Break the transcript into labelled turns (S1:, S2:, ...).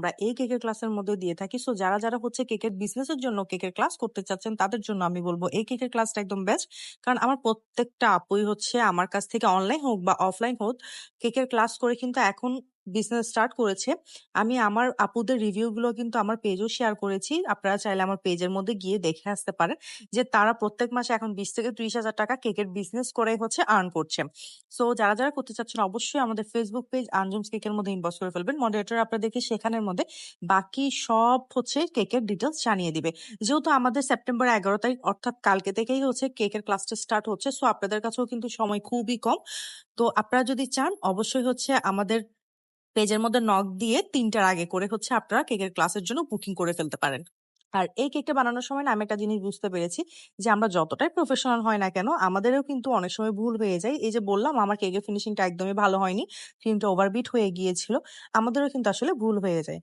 S1: আমরা এই কেকের ক্লাসের মধ্যে দিয়ে থাকি। সো যারা হচ্ছে কেকের বিজনেসের জন্য কেকের ক্লাস করতে চাচ্ছেন তাদের জন্য আমি বলব এই কেকের ক্লাসটা একদম বেস্ট। কারণ আমার প্রত্যেকটা আপুই হচ্ছে আমার কাছ থেকে অনলাইন হোক বা অফলাইন হোক কেকের ক্লাস করে কিন্তু এখন বিজনেস স্টার্ট করেছে। আমি আমার আপুদের রিভিউ গুলো কিন্তু আমার পেজেও শেয়ার করেছি। আপনারা চাইলে আমার পেজের মধ্যে গিয়ে দেখে আসতে পারেন যে তারা প্রত্যেক মাসে এখন 20 থেকে 30 হাজার টাকা কেকের বিজনেস করে হচ্ছে আর্ন করছে। সো যারা করতে চাচ্ছেন অবশ্যই আমাদের ফেসবুক পেজ আঞ্জুমস কেকের মধ্যে ইনবক্স করে ফেলবেন। মডারেটর আপনাদেরকে সেখানের মধ্যে বাকি সব হচ্ছে কেকের ডিটেলস জানিয়ে দিবে। যেহেতু আমাদের সেপ্টেম্বর 11 তারিখ অর্থাৎ কালকে থেকেই হচ্ছে কেকের ক্লাসটা স্টার্ট হচ্ছে, সো আপনাদের কাছেও কিন্তু সময় খুবই কম। তো আপনারা যদি চান অবশ্যই হচ্ছে আমাদের পেজের মধ্যে নক দিয়ে 3টার আগে করে হচ্ছে আপনারা কেকের ক্লাসের জন্য বুকিং করে ফেলতে পারেন। আর এই কেকটা বানানোর সময় না আমি একটা জিনিস বুঝতে পেরেছি যে আমরা যতটাই প্রফেশনাল হয় না কেন আমাদেরও কিন্তু অনেক সময় ভুল হয়ে যায়। এই যে বললাম আমার কেকের ফিনিশিংটা একদমই ভালো হয়নি, ক্রিমটা ওভারবিট হয়ে গিয়েছিল, আমাদেরও কিন্তু আসলে ভুল হয়ে যায়।